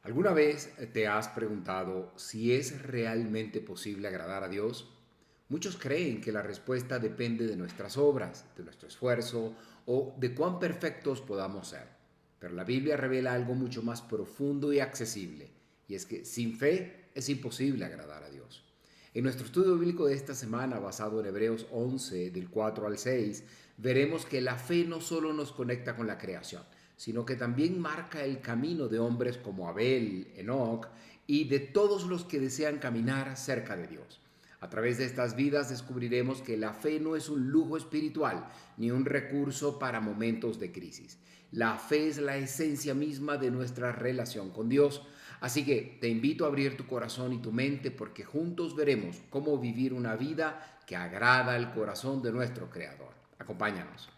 ¿Alguna vez te has preguntado si es realmente posible agradar a Dios? Muchos creen que la respuesta depende de nuestras obras, de nuestro esfuerzo o de cuán perfectos podamos ser. Pero la Biblia revela algo mucho más profundo y accesible, y es que sin fe es imposible agradar a Dios. En nuestro estudio bíblico de esta semana, basado en Hebreos 11, del 4 al 6, veremos que la fe no solo nos conecta con la creación, sino que también marca el camino de hombres como Abel, Enoc y de todos los que desean caminar cerca de Dios. A través de estas vidas descubriremos que la fe no es un lujo espiritual ni un recurso para momentos de crisis. La fe es la esencia misma de nuestra relación con Dios. Así que te invito a abrir tu corazón y tu mente porque juntos veremos cómo vivir una vida que agrada al corazón de nuestro Creador. Acompáñanos.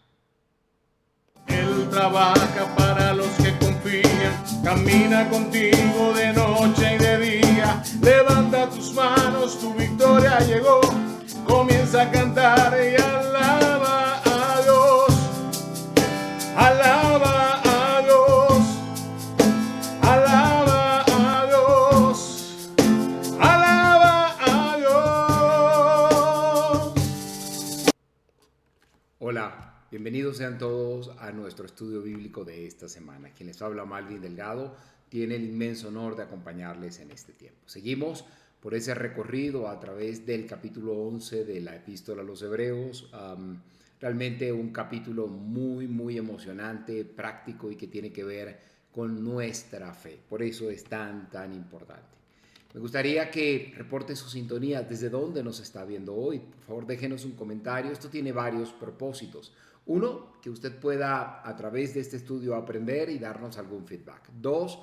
Él trabaja para los que confían, camina contigo de noche y de día. Levanta tus manos, tu victoria llegó. Comienza a cantar y alaba a Dios. Alaba a Dios. Alaba a Dios. Alaba a Dios. Hola. Bienvenidos sean todos a nuestro estudio bíblico de esta semana. Quien les habla, Malvin Delgado, tiene el inmenso honor de acompañarles en este tiempo. Seguimos por ese recorrido a través del capítulo 11 de la Epístola a los Hebreos. Realmente un capítulo muy emocionante, práctico y que tiene que ver con nuestra fe. Por eso es tan importante. Me gustaría que reporte su sintonía, desde dónde nos está viendo hoy. Por favor, déjenos un comentario. Esto tiene varios propósitos. Uno, que usted pueda a través de este estudio aprender y darnos algún feedback. Dos,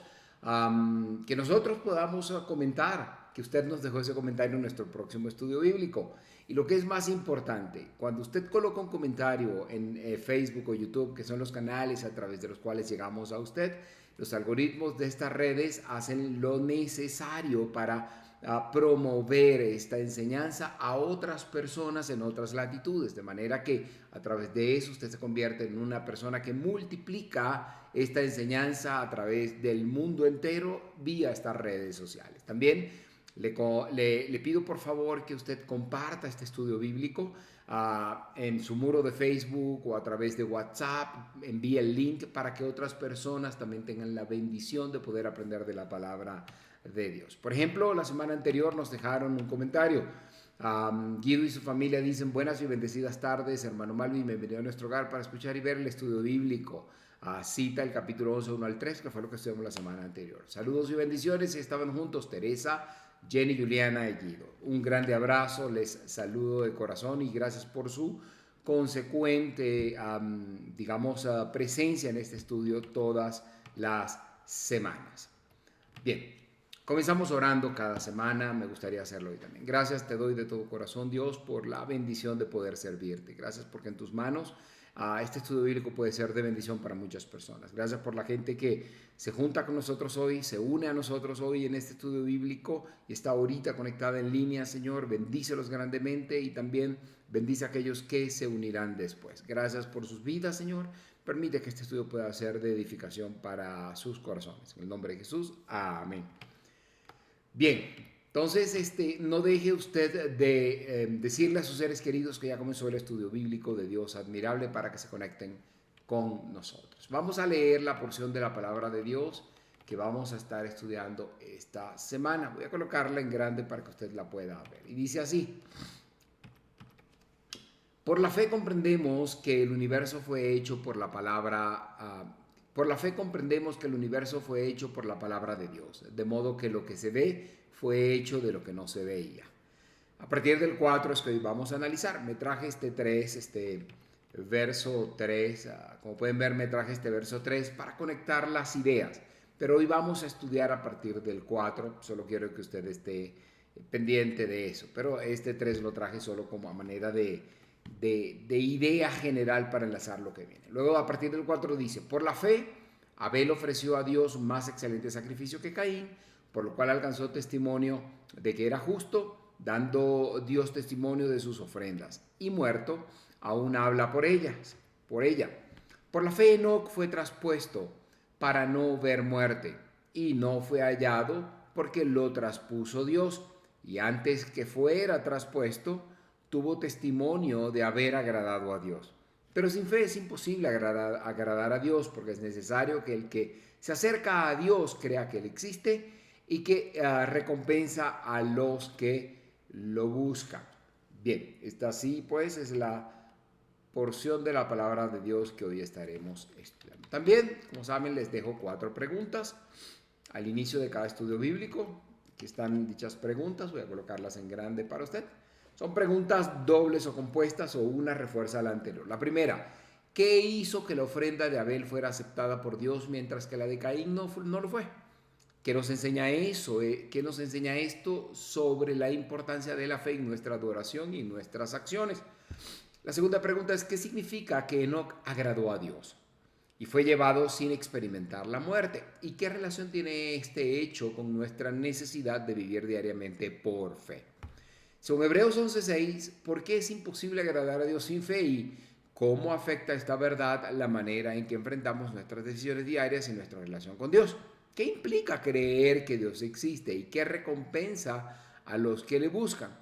que nosotros podamos comentar, que usted nos dejó ese comentario en nuestro próximo estudio bíblico. Y lo que es más importante, cuando usted coloca un comentario en Facebook o YouTube, que son los canales a través de los cuales llegamos a usted, los algoritmos de estas redes hacen lo necesario para promover esta enseñanza a otras personas en otras latitudes, de manera que a través de eso usted se convierte en una persona que multiplica esta enseñanza a través del mundo entero vía estas redes sociales. También le pido por favor que usted comparta este estudio bíblico en su muro de Facebook o a través de WhatsApp. Envíe el link para que otras personas también tengan la bendición de poder aprender de la palabra de Dios. Por ejemplo, la semana anterior nos dejaron un comentario. Guido y su familia dicen: buenas y bendecidas tardes, hermano Malvin, bienvenido a nuestro hogar para escuchar y ver el estudio bíblico. Cita el capítulo 11, 1 al 3, que fue lo que estudiamos la semana anterior. Saludos y bendiciones, y estaban juntos Teresa, Jenny, Juliana y Guido. Un grande abrazo, les saludo de corazón y gracias por su consecuente, presencia en este estudio todas las semanas. Bien, comenzamos orando cada semana, me gustaría hacerlo hoy también. Gracias te doy de todo corazón, Dios, por la bendición de poder servirte. Gracias porque en tus manos este estudio bíblico puede ser de bendición para muchas personas. Gracias por la gente que se junta con nosotros hoy, se une a nosotros hoy en este estudio bíblico y está ahorita conectada en línea, Señor. Bendícelos grandemente y también bendice a aquellos que se unirán después. Gracias por sus vidas, Señor. Permite que este estudio pueda ser de edificación para sus corazones. En el nombre de Jesús, amén. Bien. Entonces, no deje usted de decirle a sus seres queridos que ya comenzó el estudio bíblico de Dios admirable para que se conecten con nosotros. Vamos a leer la porción de la palabra de Dios que vamos a estar estudiando esta semana. Voy a colocarla en grande para que usted la pueda ver. Y dice así: por la fe comprendemos que el universo fue hecho por la palabra. Por la fe comprendemos que el universo fue hecho por la palabra de Dios, de modo que lo que se ve fue hecho de lo que no se veía. A partir del 4 es que hoy vamos a analizar. Me traje verso 3, como pueden ver me traje este verso 3 para conectar las ideas, pero hoy vamos a estudiar a partir del 4, solo quiero que usted esté pendiente de eso, pero este 3 lo traje solo como a manera de idea general para enlazar lo que viene. Luego a partir del 4 dice: por la fe Abel ofreció a Dios un más excelente sacrificio que Caín, por lo cual alcanzó testimonio de que era justo, dando Dios testimonio de sus ofrendas, y muerto aún habla por ella. Por la fe Enoc fue traspuesto para no ver muerte, y no fue hallado porque lo traspuso Dios, y antes que fuera traspuesto, tuvo testimonio de haber agradado a Dios. Pero sin fe es imposible agradar a Dios, porque es necesario que el que se acerca a Dios crea que Él existe y que recompensa a los que lo buscan. Bien, esta sí pues es la porción de la palabra de Dios que hoy estaremos estudiando. También, como saben, les dejo 4 preguntas al inicio de cada estudio bíblico. Aquí están dichas preguntas, voy a colocarlas en grande para usted. Son preguntas dobles o compuestas o una refuerza la anterior. La primera, ¿qué hizo que la ofrenda de Abel fuera aceptada por Dios mientras que la de Caín no lo fue? ¿Qué nos enseña eso? ¿Qué nos enseña esto sobre la importancia de la fe en nuestra adoración y nuestras acciones? La segunda pregunta es, ¿qué significa que Enoc agradó a Dios y fue llevado sin experimentar la muerte? ¿Y qué relación tiene este hecho con nuestra necesidad de vivir diariamente por fe? Según Hebreos 11:6, ¿por qué es imposible agradar a Dios sin fe? ¿Y cómo afecta esta verdad la manera en que enfrentamos nuestras decisiones diarias y nuestra relación con Dios? ¿Qué implica creer que Dios existe y qué recompensa a los que le buscan?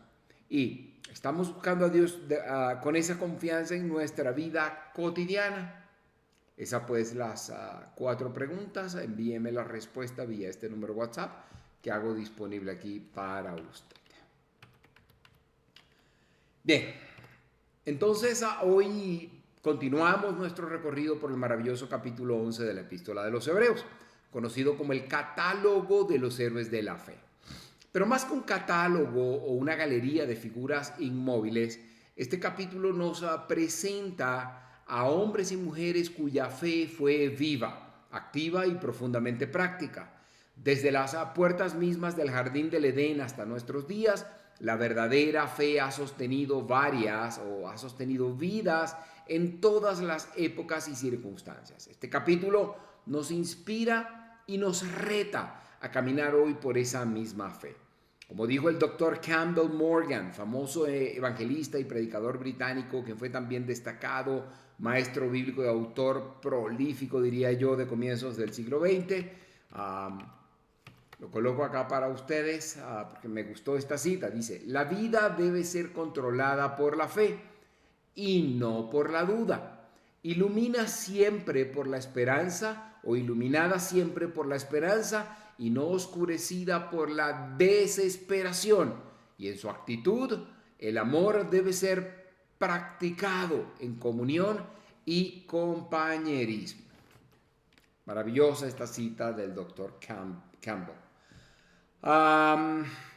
Y ¿estamos buscando a Dios con esa confianza en nuestra vida cotidiana? Esas pues las 4 preguntas. Envíeme la respuesta vía este número WhatsApp que hago disponible aquí para usted. Bien, entonces hoy continuamos nuestro recorrido por el maravilloso capítulo 11 de la Epístola de los Hebreos, conocido como el catálogo de los héroes de la fe. Pero más que un catálogo o una galería de figuras inmóviles, este capítulo nos presenta a hombres y mujeres cuya fe fue viva, activa y profundamente práctica. Desde las puertas mismas del jardín del Edén hasta nuestros días, la verdadera fe ha sostenido vidas en todas las épocas y circunstancias. Este capítulo nos inspira y nos reta a caminar hoy por esa misma fe. Como dijo el Dr. Campbell Morgan, famoso evangelista y predicador británico, que fue también destacado maestro bíblico y autor prolífico, diría yo, de comienzos del siglo XX. Lo coloco acá para ustedes porque me gustó esta cita. Dice, la vida debe ser controlada por la fe y no por la duda. Ilumina siempre por la esperanza o iluminada siempre por la esperanza y no oscurecida por la desesperación. Y en su actitud, el amor debe ser practicado en comunión y compañerismo. Maravillosa esta cita del Dr. Campbell.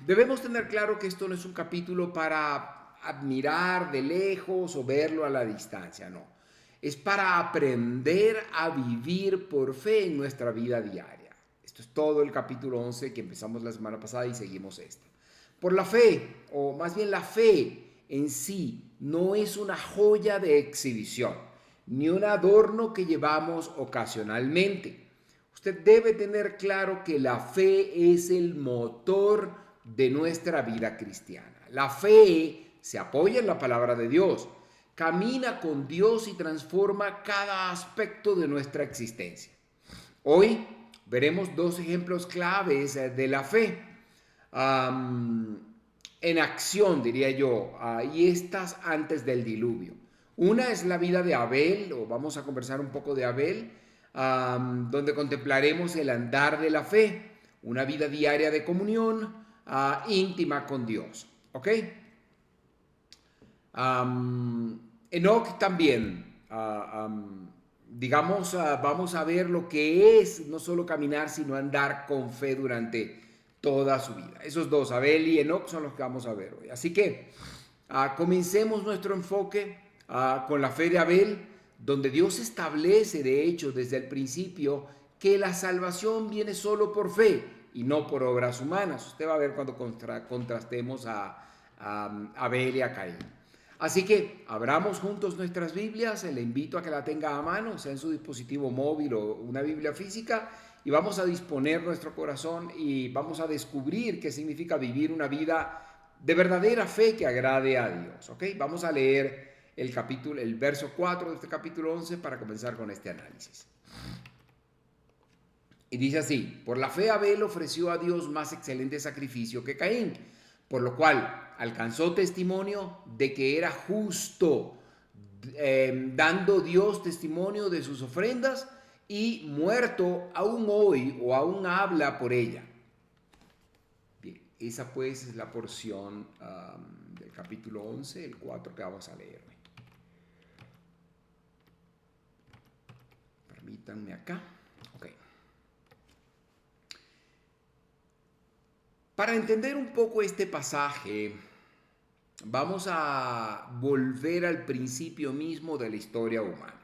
Debemos tener claro que esto no es un capítulo para admirar de lejos o verlo a la distancia, no. Es para aprender a vivir por fe en nuestra vida diaria. Esto es todo el capítulo 11 que empezamos la semana pasada y seguimos este. Por la fe, o más bien la fe en sí, no es una joya de exhibición, ni un adorno que llevamos ocasionalmente. Usted debe tener claro que la fe es el motor de nuestra vida cristiana. La fe se apoya en la palabra de Dios, camina con Dios y transforma cada aspecto de nuestra existencia. Hoy veremos 2 ejemplos claves de la fe en acción, diría yo, y estas antes del diluvio. Una es la vida de Abel, o vamos a conversar un poco de Abel, donde contemplaremos el andar de la fe, una vida diaria de comunión íntima con Dios. ¿Ok? Enoc también, vamos a ver lo que es no solo caminar, sino andar con fe durante toda su vida. Esos 2, Abel y Enoc, son los que vamos a ver hoy. Así que comencemos nuestro enfoque con la fe de Abel, donde Dios establece, de hecho, desde el principio, que la salvación viene solo por fe y no por obras humanas. Usted va a ver cuando contrastemos a Abel y a Caín. Así que abramos juntos nuestras Biblias, le invito a que la tenga a mano, sea en su dispositivo móvil o una Biblia física, y vamos a disponer nuestro corazón y vamos a descubrir qué significa vivir una vida de verdadera fe que agrade a Dios. ¿Ok? Vamos a leer el verso 4 de este capítulo 11 para comenzar con este análisis. Y dice así: por la fe Abel ofreció a Dios más excelente sacrificio que Caín, por lo cual alcanzó testimonio de que era justo, dando Dios testimonio de sus ofrendas, y muerto aún hoy o aún habla por ella. Bien, esa pues es la porción del capítulo 11, el 4 que vamos a leer. Permítanme acá. Ok. Para entender un poco este pasaje, vamos a volver al principio mismo de la historia humana,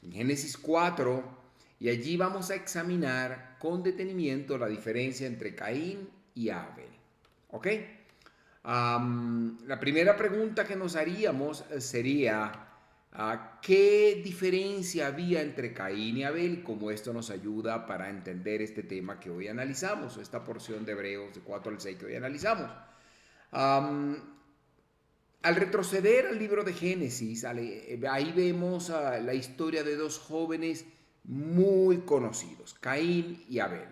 en Génesis 4, y allí vamos a examinar con detenimiento la diferencia entre Caín y Abel. ¿Ok? La primera pregunta que nos haríamos sería: ¿qué diferencia había entre Caín y Abel? Como esto nos ayuda para entender este tema que hoy analizamos, esta porción de Hebreos de 4 al 6 que hoy analizamos. Al retroceder al libro de Génesis, ahí vemos la historia de dos jóvenes muy conocidos, Caín y Abel.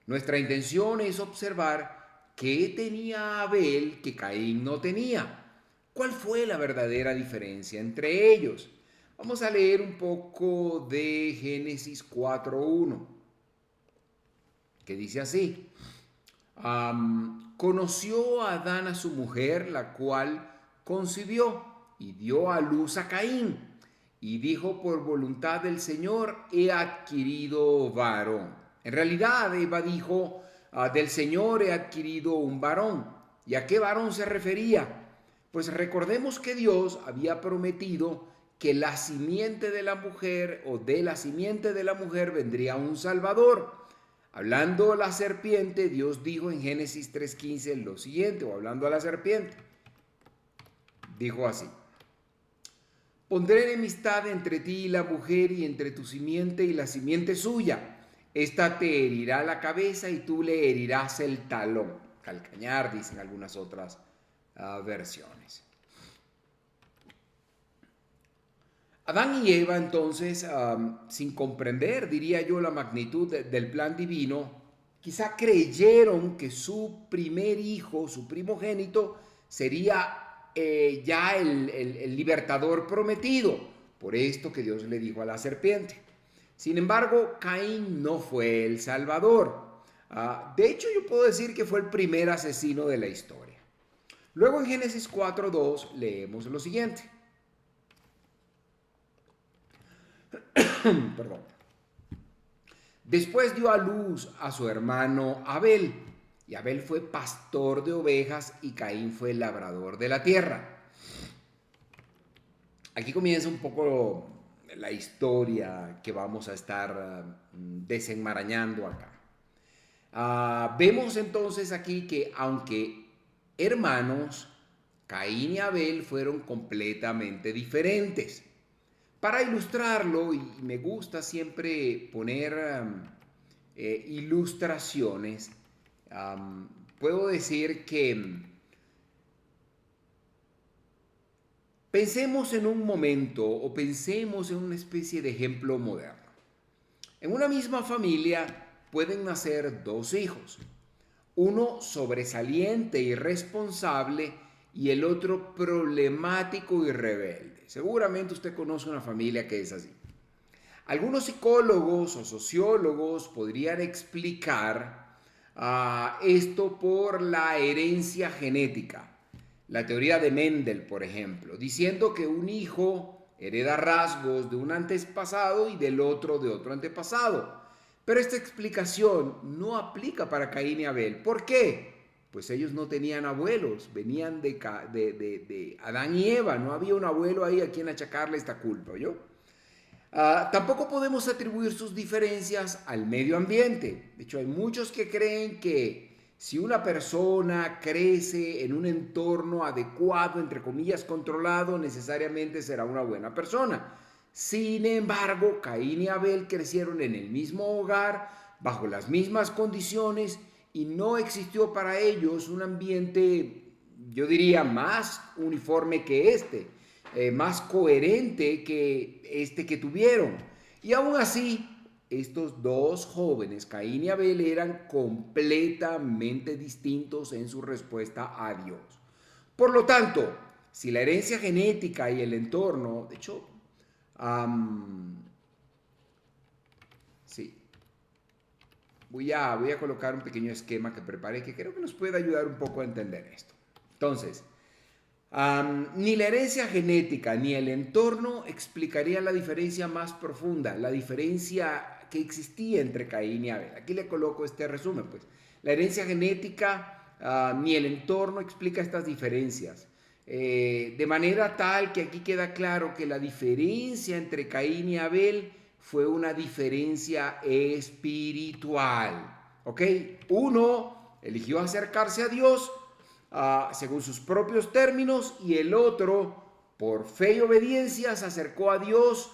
Nuestra intención es observar qué tenía Abel que Caín no tenía. ¿Cuál fue la verdadera diferencia entre ellos? Vamos a leer un poco de Génesis 4:1, que dice así: conoció a Adán a su mujer, la cual concibió y dio a luz a Caín, y dijo: por voluntad del Señor he adquirido varón. En realidad Eva dijo: del Señor he adquirido un varón. ¿Y a qué varón se refería? Pues recordemos que Dios había prometido que la simiente de la mujer, o de la simiente de la mujer, vendría un Salvador. Hablando a la serpiente, Dios dijo en Génesis 3:15 lo siguiente, o hablando a la serpiente, dijo así: pondré enemistad entre ti y la mujer, y entre tu simiente y la simiente suya. Esta te herirá la cabeza y tú le herirás el talón. Calcañar, dicen algunas otras versiones. Adán y Eva entonces, sin comprender, diría yo, la magnitud del plan divino, quizá creyeron que su primer hijo, su primogénito, sería ya el libertador prometido, por esto que Dios le dijo a la serpiente. Sin embargo, Caín no fue el salvador. De hecho, yo puedo decir que fue el primer asesino de la historia. Luego en Génesis 4:2 leemos lo siguiente. Perdón. Después dio a luz a su hermano Abel, y Abel fue pastor de ovejas y Caín fue labrador de la tierra. Aquí comienza un poco la historia que vamos a estar desenmarañando acá. Vemos entonces aquí que aunque hermanos, Caín y Abel fueron completamente diferentes. Para ilustrarlo, y me gusta siempre poner ilustraciones, puedo decir que pensemos en un momento, o pensemos en una especie de ejemplo moderno. En una misma familia pueden nacer dos hijos, uno sobresaliente y responsable y el otro problemático y rebelde. Seguramente usted conoce una familia que es así. Algunos psicólogos o sociólogos podrían explicar esto por la herencia genética. La teoría de Mendel, por ejemplo, diciendo que un hijo hereda rasgos de un antepasado y del otro de otro antepasado. Pero esta explicación no aplica para Caín y Abel. ¿Por qué? Pues ellos no tenían abuelos, venían de Adán y Eva, no había un abuelo ahí a quien achacarle esta culpa, ¿yo? Tampoco podemos atribuir sus diferencias al medio ambiente. De hecho, hay muchos que creen que si una persona crece en un entorno adecuado, entre comillas, controlado, necesariamente será una buena persona. Sin embargo, Caín y Abel crecieron en el mismo hogar, bajo las mismas condiciones, y no existió para ellos un ambiente, yo diría, más uniforme que más coherente que este que tuvieron. Y aún así, estos dos jóvenes, Caín y Abel, eran completamente distintos en su respuesta a Dios. Por lo tanto, si la herencia genética y el entorno, de hecho, sí, voy a colocar un pequeño esquema que preparé que creo que nos puede ayudar un poco a entender esto. Entonces, ni la herencia genética ni el entorno explicaría la diferencia más profunda, la diferencia que existía entre Caín y Abel. Aquí le coloco este resumen, pues. La herencia genética ni el entorno explica estas diferencias. De manera tal que aquí queda claro que la diferencia entre Caín y Abel fue una diferencia espiritual. ¿Ok? Uno eligió acercarse a Dios según sus propios términos, y el otro, por fe y obediencia, se acercó a Dios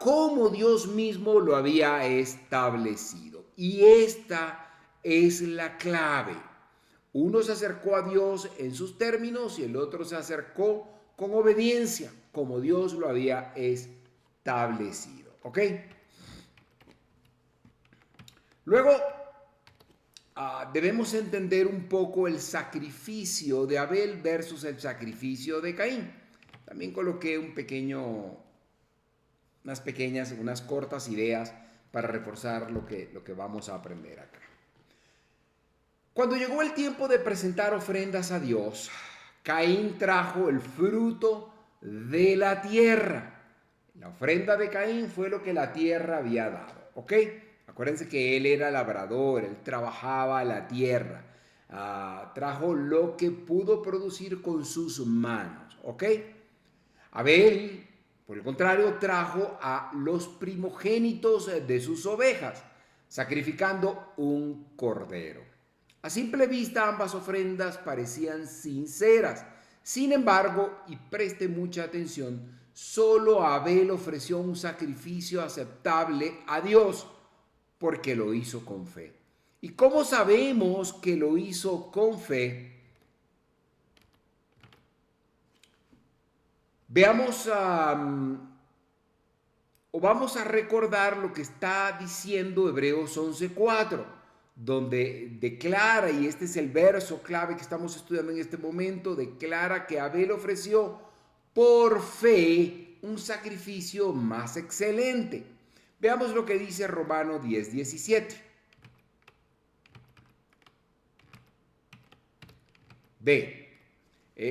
como Dios mismo lo había establecido. Y esta es la clave. Uno se acercó a Dios en sus términos y el otro se acercó con obediencia, como Dios lo había establecido. ¿Ok? Luego, debemos entender un poco el sacrificio de Abel versus el sacrificio de Caín. También coloqué unas cortas ideas para reforzar lo que vamos a aprender acá. Cuando llegó el tiempo de presentar ofrendas a Dios, Caín trajo el fruto de la tierra. La ofrenda de Caín fue lo que la tierra había dado, ¿ok? Acuérdense que él era labrador, él trabajaba la tierra, trajo lo que pudo producir con sus manos, ¿ok? Abel, por el contrario, trajo a los primogénitos de sus ovejas, sacrificando un cordero. A simple vista ambas ofrendas parecían sinceras. Sin embargo, y preste mucha atención, solo Abel ofreció un sacrificio aceptable a Dios, porque lo hizo con fe. ¿Y cómo sabemos que lo hizo con fe? Veamos vamos a recordar lo que está diciendo Hebreos 11:4, donde declara, y este es el verso clave que estamos estudiando en este momento, declara que Abel ofreció por fe un sacrificio más excelente. Veamos lo que dice Romanos 10:17.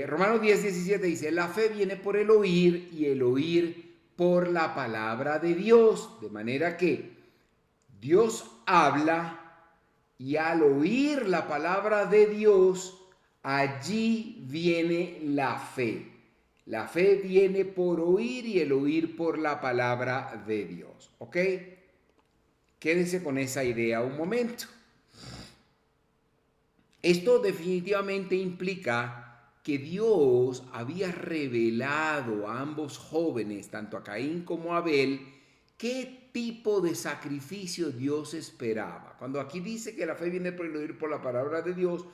Romanos 10:17 dice: la fe viene por el oír y el oír por la palabra de Dios. De manera que Dios habla y al oír la palabra de Dios, allí viene la fe. La fe viene por oír y el oír por la palabra de Dios. ¿Ok? Quédese con esa idea un momento. Esto definitivamente implica que Dios había revelado a ambos jóvenes, tanto a Caín como a Abel, qué tipo de sacrificio Dios esperaba. Cuando aquí dice que la fe viene por el oír por la palabra de Dios,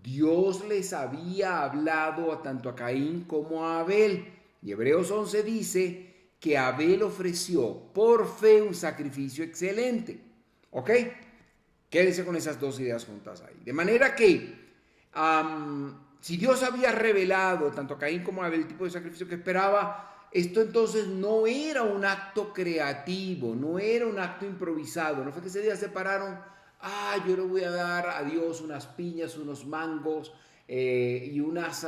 Dios les había hablado tanto a Caín como a Abel. Y Hebreos 11 dice que Abel ofreció por fe un sacrificio excelente. ¿Ok? Quédese con esas dos ideas juntas ahí. De manera que, si Dios había revelado tanto a Caín como a Abel el tipo de sacrificio que esperaba, esto entonces no era un acto creativo, no era un acto improvisado. No fue que ese día se pararon: yo le voy a dar a Dios unas piñas, unos mangos y unas,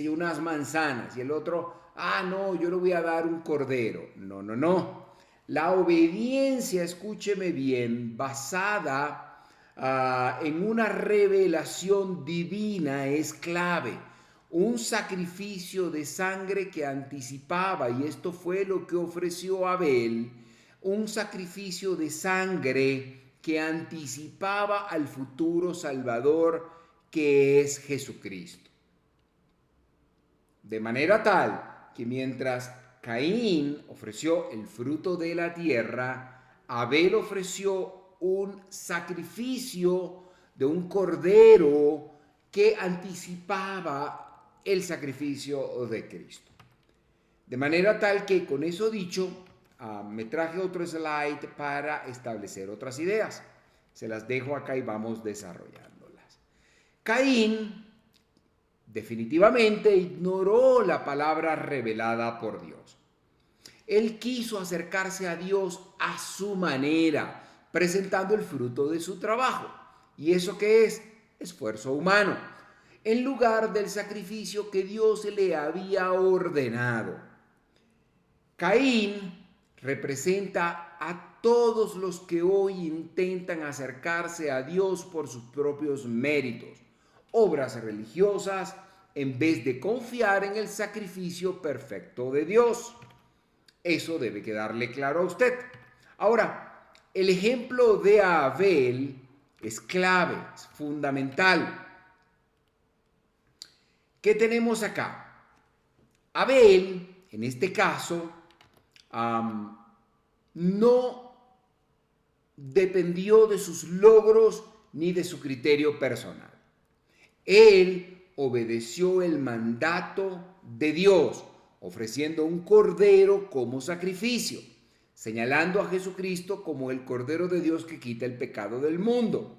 unas manzanas. Y el otro: no, yo le voy a dar un cordero. No. La obediencia, escúcheme bien, basada en una revelación divina es clave. Un sacrificio de sangre que anticipaba, y esto fue lo que ofreció Abel, un sacrificio de sangre que anticipaba al futuro Salvador, que es Jesucristo. De manera tal que mientras Caín ofreció el fruto de la tierra, Abel ofreció un sacrificio de un cordero que anticipaba el sacrificio de Cristo. De manera tal que, con eso dicho, me traje otro slide para establecer otras ideas. Se las dejo acá y vamos desarrollándolas. Caín definitivamente ignoró la palabra revelada por Dios. Él quiso acercarse a Dios a su manera, presentando el fruto de su trabajo. ¿Y eso qué es? Esfuerzo humano, en lugar del sacrificio que Dios le había ordenado. Caín representa a todos los que hoy intentan acercarse a Dios por sus propios méritos, obras religiosas, en vez de confiar en el sacrificio perfecto de Dios. Eso debe quedarle claro a usted. Ahora, el ejemplo de Abel es clave, es fundamental. ¿Qué tenemos acá? Abel, en este caso, no dependió de sus logros ni de su criterio personal. Él obedeció el mandato de Dios, ofreciendo un cordero como sacrificio, señalando a Jesucristo como el Cordero de Dios que quita el pecado del mundo.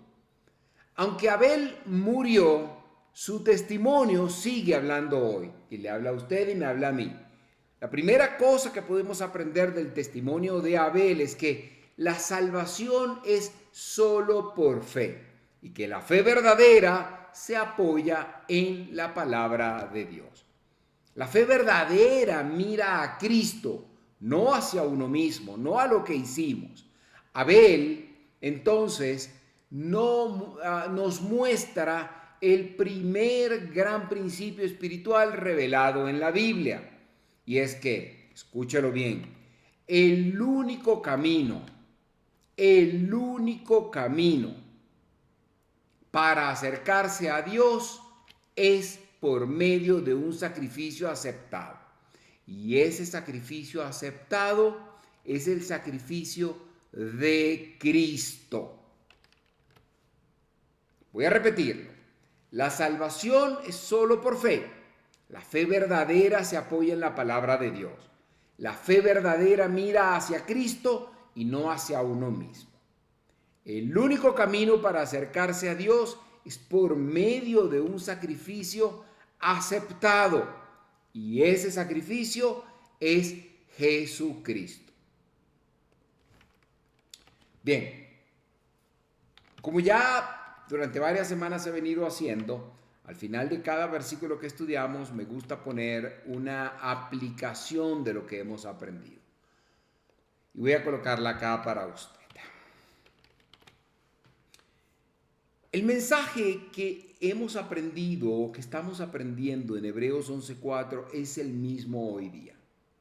Aunque Abel murió, su testimonio sigue hablando hoy, y le habla a usted y me habla a mí. La primera cosa que podemos aprender del testimonio de Abel es que la salvación es solo por fe, y que la fe verdadera se apoya en la palabra de Dios. La fe verdadera mira a Cristo, no hacia uno mismo, no a lo que hicimos. Abel, entonces, nos muestra el primer gran principio espiritual revelado en la Biblia. Y es que, escúchalo bien, el único camino para acercarse a Dios es por medio de un sacrificio aceptado. Y ese sacrificio aceptado es el sacrificio de Cristo. Voy a repetirlo. La salvación es solo por fe. La fe verdadera se apoya en la palabra de Dios. La fe verdadera mira hacia Cristo y no hacia uno mismo. El único camino para acercarse a Dios es por medio de un sacrificio aceptado. Y ese sacrificio es Jesucristo. Bien, como ya durante varias semanas he venido haciendo, al final de cada versículo que estudiamos me gusta poner una aplicación de lo que hemos aprendido. Y voy a colocarla acá para usted. El mensaje que hemos aprendido, que estamos aprendiendo en Hebreos 11:4 es el mismo hoy día.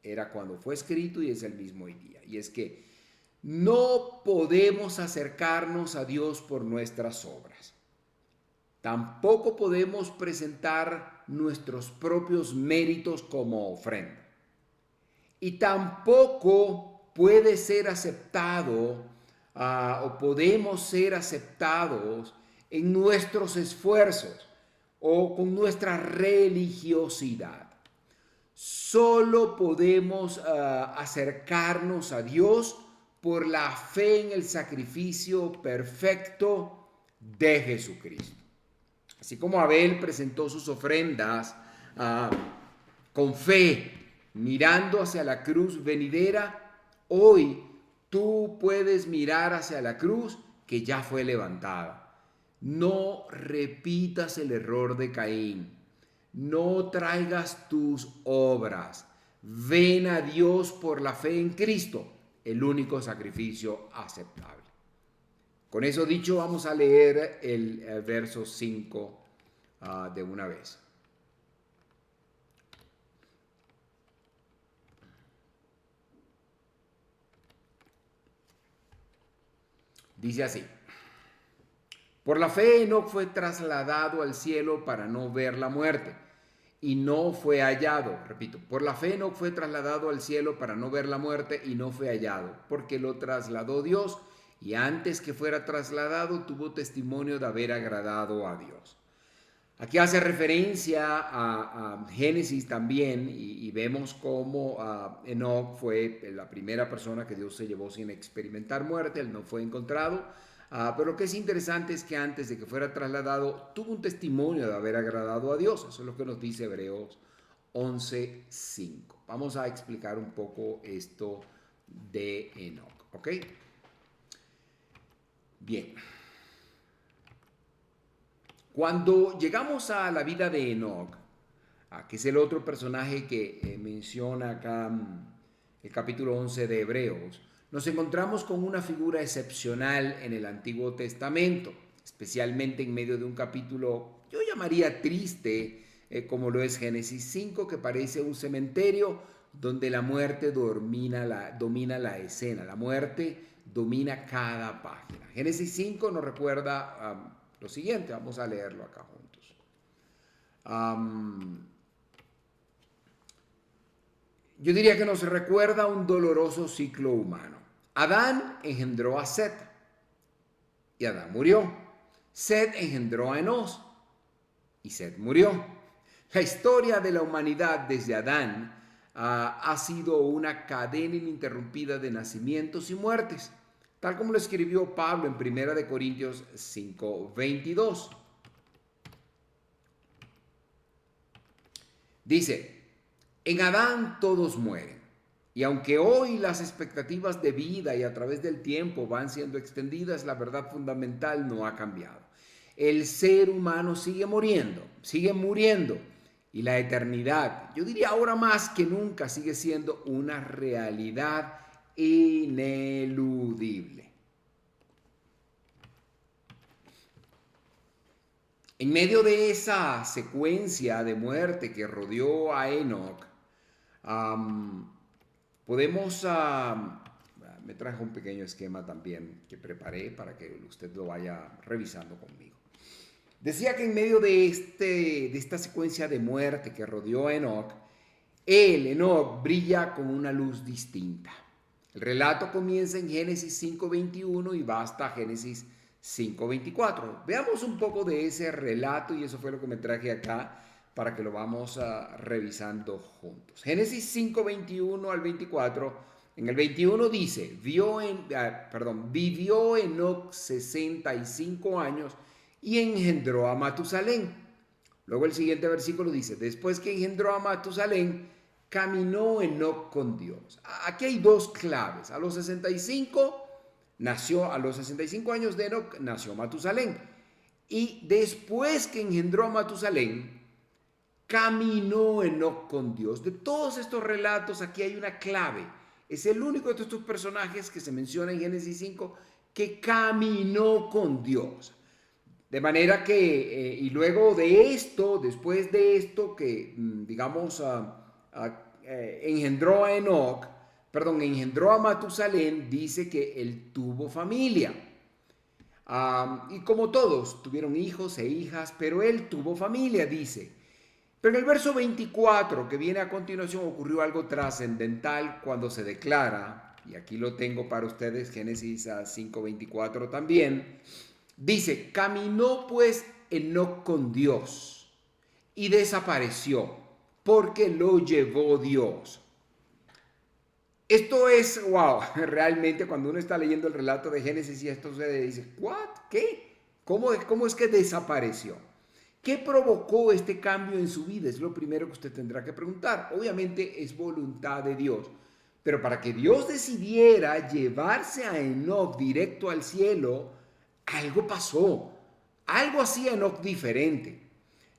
Era cuando fue escrito y es el mismo hoy día. Y es que no podemos acercarnos a Dios por nuestras obras. Tampoco podemos presentar nuestros propios méritos como ofrenda. Y tampoco puede ser aceptado o podemos ser aceptados en nuestros esfuerzos o con nuestra religiosidad. Solo podemos acercarnos a Dios por la fe en el sacrificio perfecto de Jesucristo. Así como Abel presentó sus ofrendas con fe, mirando hacia la cruz venidera, hoy tú puedes mirar hacia la cruz que ya fue levantada. No repitas el error de Caín. No traigas tus obras. Ven a Dios por la fe en Cristo, el único sacrificio aceptable. Con eso dicho, vamos a leer el verso 5 de una vez. Dice así: por la fe Enoc fue trasladado al cielo para no ver la muerte, y no fue hallado. Repito, por la fe Enoc fue trasladado al cielo para no ver la muerte, y no fue hallado, porque lo trasladó Dios, y antes que fuera trasladado tuvo testimonio de haber agradado a Dios. Aquí hace referencia a Génesis también y vemos cómo Enoc fue la primera persona que Dios se llevó sin experimentar muerte. Él no fue encontrado. Pero lo que es interesante es que antes de que fuera trasladado tuvo un testimonio de haber agradado a Dios. Eso es lo que nos dice Hebreos 11:5. Vamos a explicar un poco esto de Enoc, ¿ok? Bien. Cuando llegamos a la vida de Enoc, que es el otro personaje que menciona acá el capítulo 11 de Hebreos, nos encontramos con una figura excepcional en el Antiguo Testamento, especialmente en medio de un capítulo, yo llamaría triste, como lo es Génesis 5, que parece un cementerio donde la muerte domina la escena, la muerte domina cada página. Génesis 5 nos recuerda lo siguiente, vamos a leerlo acá juntos. Yo diría que nos recuerda un doloroso ciclo humano. Adán engendró a Set y Adán murió. Set engendró a Enos y Set murió. La historia de la humanidad desde Adán ha sido una cadena ininterrumpida de nacimientos y muertes, tal como lo escribió Pablo en 1 Corintios 5:22. Dice, en Adán todos mueren, y aunque hoy las expectativas de vida y a través del tiempo van siendo extendidas, la verdad fundamental no ha cambiado. El ser humano sigue muriendo, y la eternidad, yo diría ahora más que nunca, sigue siendo una realidad ineludible. En medio de esa secuencia de muerte que rodeó a Enoc, podemos, me traje un pequeño esquema también que preparé para que usted lo vaya revisando conmigo. Decía que en medio de esta secuencia de muerte que rodeó a Enoc, Enoc brilla con una luz distinta. El relato comienza en Génesis 5:21 y va hasta Génesis 5:24. Veamos un poco de ese relato y eso fue lo que me traje acá para que lo vamos revisando juntos. Génesis 5:21 al 24. En el 21 dice, vivió Enoc 65 años y engendró a Matusalén. Luego el siguiente versículo dice, después que engendró a Matusalén, caminó Enoc con Dios. Aquí hay dos claves. A los 65 años de Enoc nació Matusalén. Y después que engendró a Matusalén, caminó Enoc con Dios. De todos estos relatos, aquí hay una clave. Es el único de estos personajes que se menciona en Génesis 5 que caminó con Dios. De manera que, y luego de esto, después de esto que, digamos, engendró a Matusalén, dice que él tuvo familia. Y como todos, tuvieron hijos e hijas, pero él tuvo familia, dice. Pero en el verso 24, que viene a continuación, ocurrió algo trascendental cuando se declara, y aquí lo tengo para ustedes, Génesis 5:24 también. Dice, caminó pues Enoc con Dios y desapareció porque lo llevó Dios. Esto es, wow, realmente cuando uno está leyendo el relato de Génesis y esto se dice, ¿what? ¿Qué? ¿Cómo es que desapareció? ¿Qué provocó este cambio en su vida? Es lo primero que usted tendrá que preguntar. Obviamente es voluntad de Dios, pero para que Dios decidiera llevarse a Enoc directo al cielo, algo pasó, algo hacía Enoc diferente.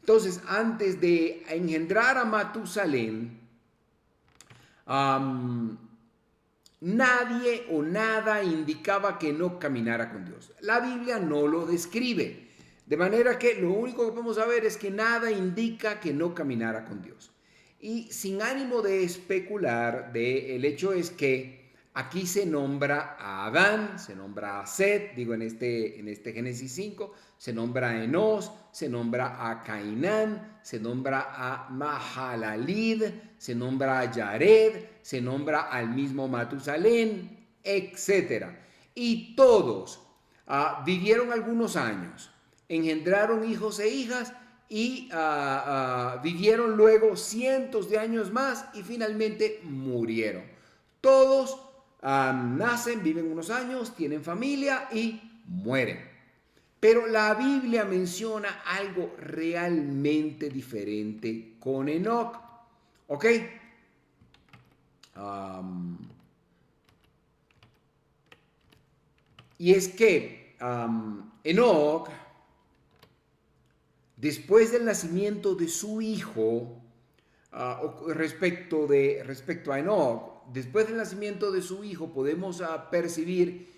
Entonces, antes de engendrar a Matusalén, nadie o nada indicaba que Enoc caminara con Dios. La Biblia no lo describe, de manera que lo único que podemos saber es que nada indica que Enoc caminara con Dios. Y sin ánimo de especular, el hecho es que aquí se nombra a Adán, se nombra a Set, digo en este Génesis 5, se nombra a Enos, se nombra a Cainán, se nombra a Mahalalid, se nombra a Yared, se nombra al mismo Matusalén, etc. Y todos vivieron algunos años, engendraron hijos e hijas y vivieron luego cientos de años más y finalmente murieron. Todos nacen, viven unos años, tienen familia y mueren. Pero la Biblia menciona algo realmente diferente con Enoc. ¿Ok? Y es que Enoc, después del nacimiento de su hijo, respecto a Enoc, después del nacimiento de su hijo podemos percibir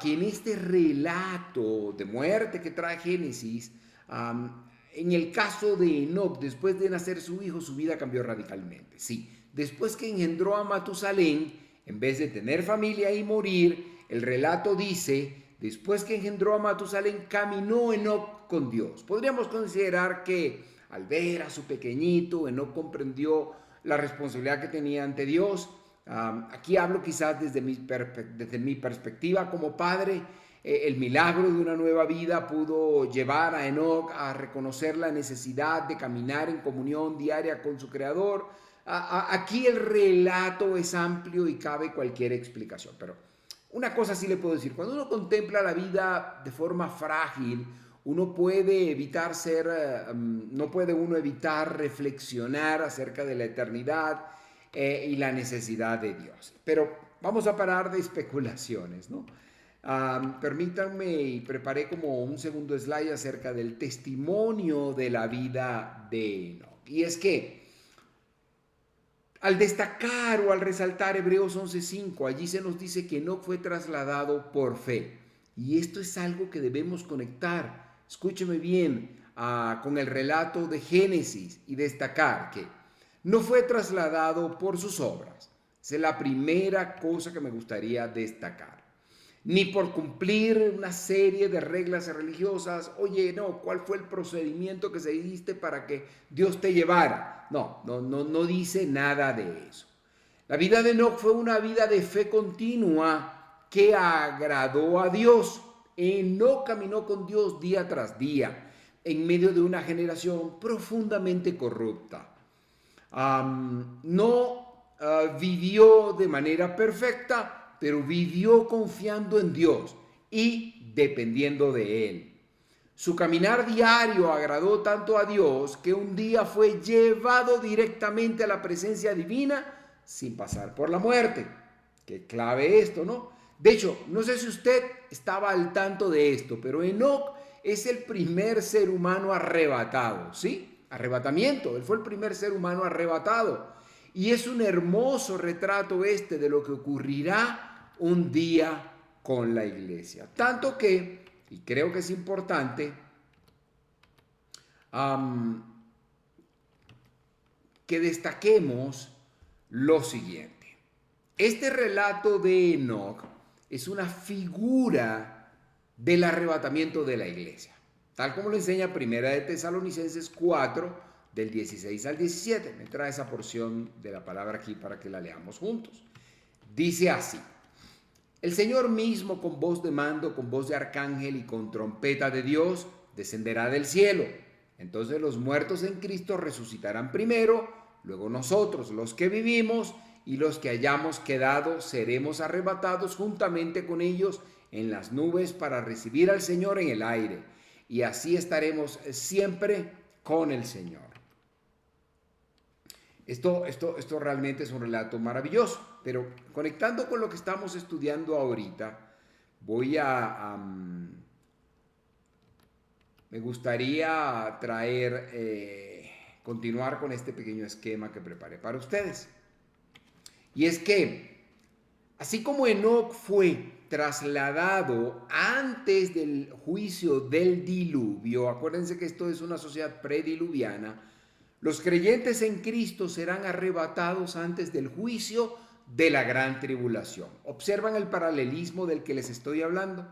que en este relato de muerte que trae Génesis, en el caso de Enoc, después de nacer su hijo, su vida cambió radicalmente. Sí, después que engendró a Matusalén, en vez de tener familia y morir, el relato dice, después que engendró a Matusalén, caminó Enoc con Dios. Podríamos considerar que al ver a su pequeñito, Enoc comprendió la responsabilidad que tenía ante Dios. Aquí hablo quizás desde mi perspectiva como padre. El milagro de una nueva vida pudo llevar a Enoc a reconocer la necesidad de caminar en comunión diaria con su Creador. Aquí el relato es amplio y cabe cualquier explicación, pero una cosa sí le puedo decir: cuando uno contempla la vida de forma frágil, uno puede evitar no puede uno evitar reflexionar acerca de la eternidad y la necesidad de Dios. Pero vamos a parar de especulaciones, ¿no? Permítanme, y preparé como un segundo slide acerca del testimonio de la vida de Enoc. Y es que al destacar o al resaltar Hebreos 11:5, allí se nos dice que Enoc fue trasladado por fe. Y esto es algo que debemos conectar, escúcheme bien, con el relato de Génesis y destacar que no fue trasladado por sus obras. Esa es la primera cosa que me gustaría destacar. Ni por cumplir una serie de reglas religiosas. Oye, no, ¿cuál fue el procedimiento que seguiste para que Dios te llevara? No dice nada de eso. La vida de Enoc fue una vida de fe continua que agradó a Dios. Enoc caminó con Dios día tras día en medio de una generación profundamente corrupta. Vivió de manera perfecta, pero vivió confiando en Dios y dependiendo de Él. Su caminar diario agradó tanto a Dios que un día fue llevado directamente a la presencia divina sin pasar por la muerte. Qué clave esto, ¿no? De hecho, no sé si usted estaba al tanto de esto, pero Enoc es el primer ser humano arrebatado, ¿sí? Arrebatamiento, él fue el primer ser humano arrebatado. Y es un hermoso retrato de lo que ocurrirá un día con la iglesia. Tanto que, y creo que es importante, que destaquemos lo siguiente. Este relato de Enoc es una figura del arrebatamiento de la iglesia, tal como lo enseña Primera de Tesalonicenses 4, del 16 al 17. Me trae esa porción de la palabra aquí para que la leamos juntos. Dice así: el Señor mismo, con voz de mando, con voz de arcángel y con trompeta de Dios, descenderá del cielo. Entonces los muertos en Cristo resucitarán primero, luego nosotros, los que vivimos y los que hayamos quedado, seremos arrebatados juntamente con ellos en las nubes para recibir al Señor en el aire. Y así estaremos siempre con el Señor. Esto realmente es un relato maravilloso, pero conectando con lo que estamos estudiando ahorita, me gustaría continuar con este pequeño esquema que preparé para ustedes. Y es que, así como Enoc fue trasladado antes del juicio del diluvio, acuérdense que esto es una sociedad prediluviana, los creyentes en Cristo serán arrebatados antes del juicio de la gran tribulación. ¿Observan el paralelismo del que les estoy hablando?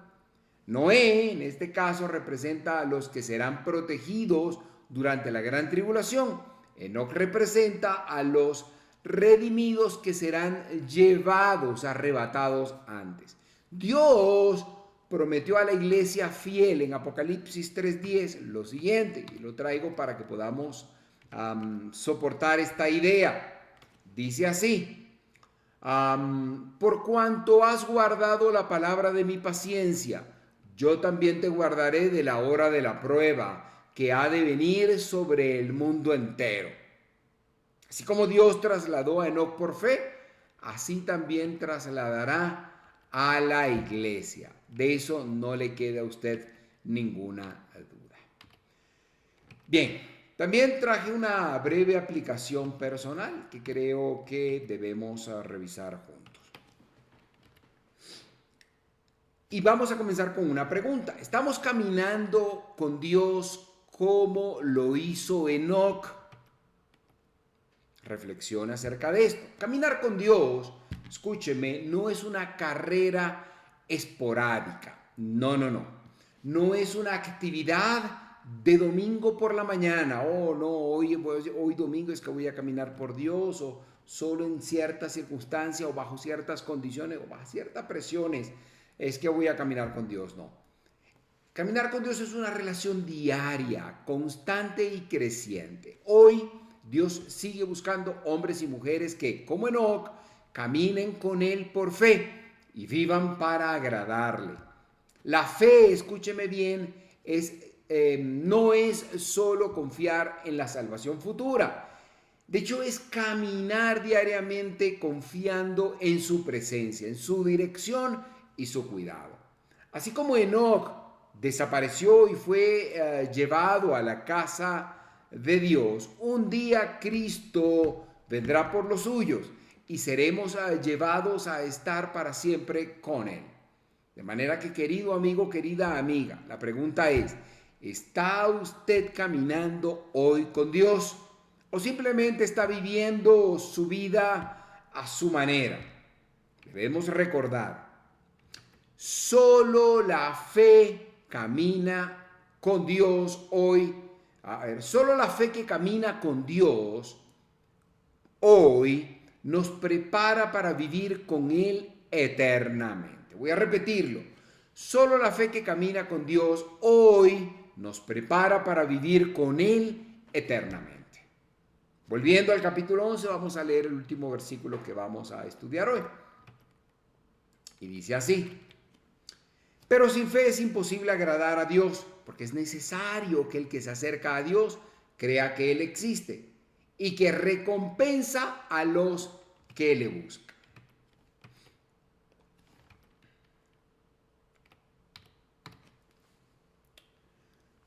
Noé, en este caso, representa a los que serán protegidos durante la gran tribulación. Enoc representa a los redimidos que serán llevados, arrebatados antes. Dios prometió a la iglesia fiel en Apocalipsis 3:10 lo siguiente, y lo traigo para que podamos soportar esta idea. Dice así: por cuanto has guardado la palabra de mi paciencia, yo también te guardaré de la hora de la prueba que ha de venir sobre el mundo entero. Así como Dios trasladó a Enoc por fe, así también trasladará a la iglesia. De eso no le queda a usted ninguna duda. Bien, también traje una breve aplicación personal que creo que debemos revisar juntos. Y vamos a comenzar con una pregunta. ¿Estamos caminando con Dios como lo hizo Enoc? Reflexiona acerca de esto. Caminar con Dios, escúcheme, no es una carrera esporádica. No. No es una actividad de domingo por la mañana. Oh, no, hoy domingo es que voy a caminar por Dios, o solo en ciertas circunstancias o bajo ciertas condiciones o bajo ciertas presiones es que voy a caminar con Dios. No. Caminar con Dios es una relación diaria, constante y creciente. Hoy Dios sigue buscando hombres y mujeres que, como Enoc, caminen con Él por fe y vivan para agradarle. La fe, escúcheme bien, no es solo confiar en la salvación futura. De hecho, es caminar diariamente confiando en su presencia, en su dirección y su cuidado. Así como Enoc desapareció y fue llevado a la casa de Dios, un día Cristo vendrá por los suyos y seremos llevados a estar para siempre con Él. De manera que, querido amigo, querida amiga, la pregunta es: ¿está usted caminando hoy con Dios o simplemente está viviendo su vida a su manera? Debemos recordar, solo la fe camina con Dios hoy. Solo la fe que camina con Dios hoy nos prepara para vivir con Él eternamente. Voy a repetirlo. Solo la fe que camina con Dios hoy nos prepara para vivir con Él eternamente. Volviendo al capítulo 11, vamos a leer el último versículo que vamos a estudiar hoy. Y dice así: pero sin fe es imposible agradar a Dios, porque es necesario que el que se acerca a Dios crea que Él existe y que recompensa a los que le buscan.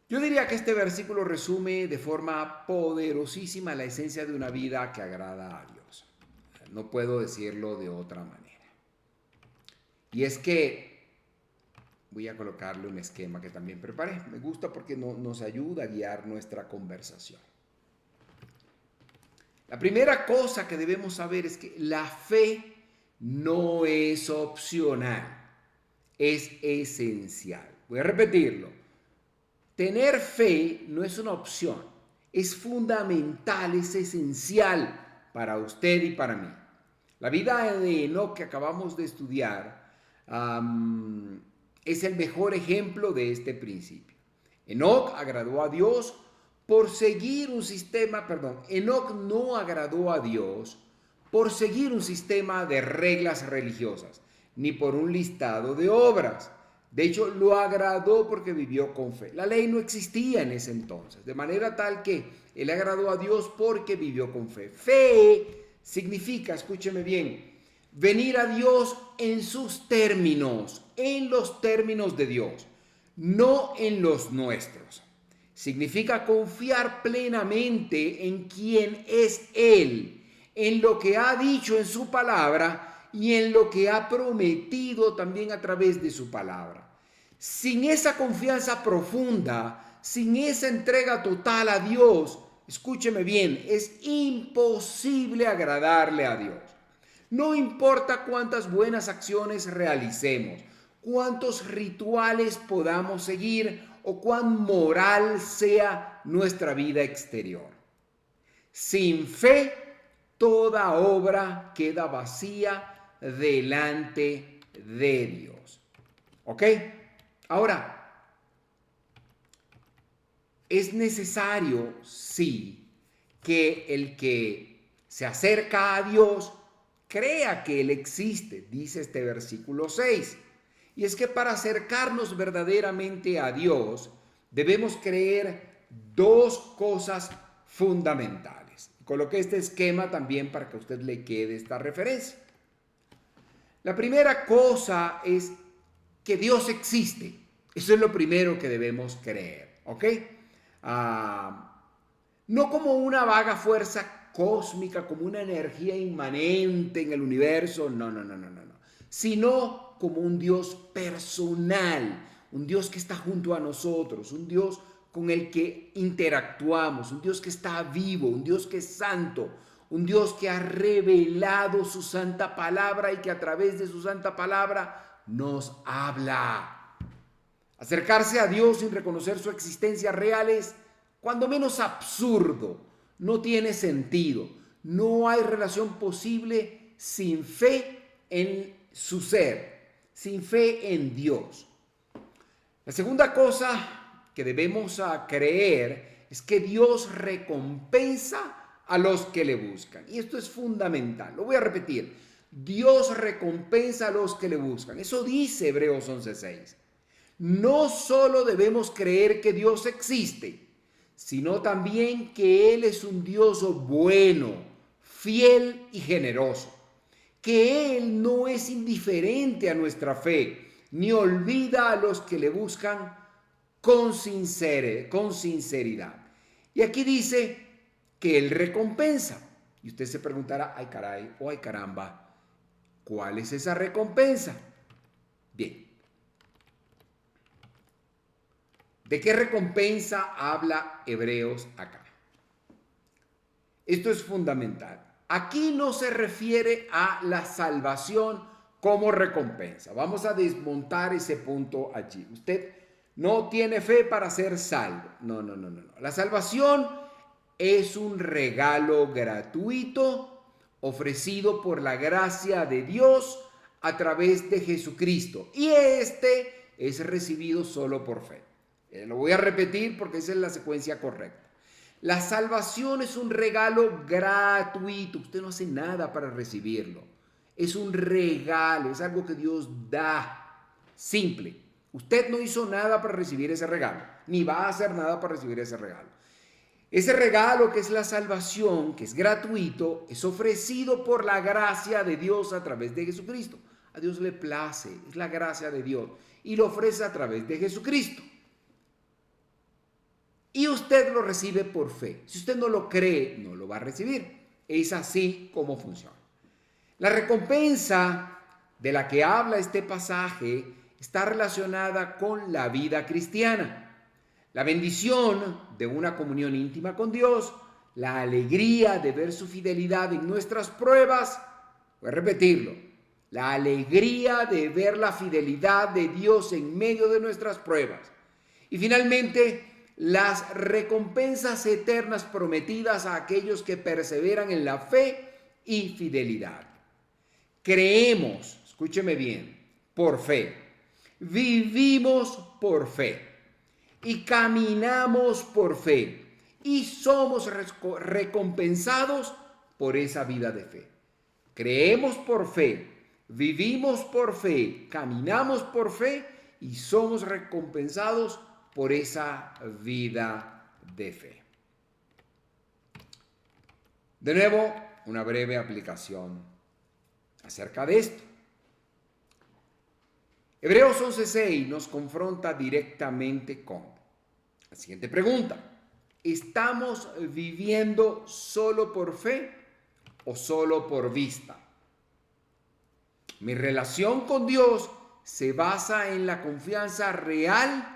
Yo diría que este versículo resume de forma poderosísima la esencia de una vida que agrada a Dios. No puedo decirlo de otra manera. Y es que voy a colocarle un esquema que también preparé. Me gusta porque nos ayuda a guiar nuestra conversación. La primera cosa que debemos saber es que la fe no es opcional, es esencial. Voy a repetirlo. Tener fe no es una opción, es fundamental, es esencial para usted y para mí. La vida de Enoc que acabamos de estudiar es el mejor ejemplo de este principio. Enoc agradó a Dios por seguir un sistema, Enoc no agradó a Dios por seguir un sistema de reglas religiosas, ni por un listado de obras. De hecho, lo agradó porque vivió con fe. La ley no existía en ese entonces, de manera tal que él agradó a Dios porque vivió con fe. Fe significa, escúcheme bien, venir a Dios en sus términos, en los términos de Dios, no en los nuestros. Significa confiar plenamente en quién es Él, en lo que ha dicho en su palabra y en lo que ha prometido también a través de su palabra. Sin esa confianza profunda, sin esa entrega total a Dios, escúcheme bien, es imposible agradarle a Dios. No importa cuántas buenas acciones realicemos, cuántos rituales podamos seguir o cuán moral sea nuestra vida exterior. Sin fe, toda obra queda vacía delante de Dios. ¿Ok? Ahora, es necesario, sí, que el que se acerca a Dios crea que Él existe, dice este versículo 6. Y es que para acercarnos verdaderamente a Dios, debemos creer dos cosas fundamentales. Coloqué este esquema también para que a usted le quede esta referencia. La primera cosa es que Dios existe. Eso es lo primero que debemos creer, ¿ok? No como una vaga fuerza cósmica, como una energía inmanente en el universo, no, sino como un Dios personal, un Dios que está junto a nosotros, un Dios con el que interactuamos, un Dios que está vivo, un Dios que es santo, un Dios que ha revelado su santa palabra y que a través de su santa palabra nos habla. Acercarse a Dios sin reconocer su existencia real es cuando menos absurdo, no tiene sentido, no hay relación posible sin fe en su ser, sin fe en Dios. La segunda cosa que debemos creer es que Dios recompensa a los que le buscan. Y esto es fundamental. Lo voy a repetir. Dios recompensa a los que le buscan. Eso dice Hebreos 11:6. No solo debemos creer que Dios existe, sino también que Él es un Dios bueno, fiel y generoso. Que Él no es indiferente a nuestra fe, ni olvida a los que le buscan con sinceridad. Y aquí dice que Él recompensa. Y usted se preguntará, ay caray, o ay caramba, ¿cuál es esa recompensa? Bien. ¿De qué recompensa habla Hebreos acá? Esto es fundamental. Aquí no se refiere a la salvación como recompensa. Vamos a desmontar ese punto allí. Usted no tiene fe para ser salvo. No. La salvación es un regalo gratuito ofrecido por la gracia de Dios a través de Jesucristo. Y este es recibido solo por fe. Lo voy a repetir porque esa es la secuencia correcta. La salvación es un regalo gratuito. Usted no hace nada para recibirlo. Es un regalo, es algo que Dios da. Simple. Usted no hizo nada para recibir ese regalo, ni va a hacer nada para recibir ese regalo. Ese regalo que es la salvación, que es gratuito, es ofrecido por la gracia de Dios a través de Jesucristo. A Dios le place, es la gracia de Dios y lo ofrece a través de Jesucristo. Y usted lo recibe por fe. Si usted no lo cree, no lo va a recibir. Es así como funciona. La recompensa de la que habla este pasaje está relacionada con la vida cristiana. La bendición de una comunión íntima con Dios, la alegría de ver su fidelidad en nuestras pruebas, voy a repetirlo, la alegría de ver la fidelidad de Dios en medio de nuestras pruebas. Y finalmente, las recompensas eternas prometidas a aquellos que perseveran en la fe y fidelidad. Creemos, escúcheme bien, por fe. Vivimos por fe. Y caminamos por fe. Y somos recompensados por esa vida de fe. Creemos por fe. Vivimos por fe. Caminamos por fe. Y somos recompensados por esa vida de fe. De nuevo, una breve aplicación acerca de esto. Hebreos 11:6 nos confronta directamente con la siguiente pregunta. ¿Estamos viviendo solo por fe o solo por vista? Mi relación con Dios se basa en la confianza real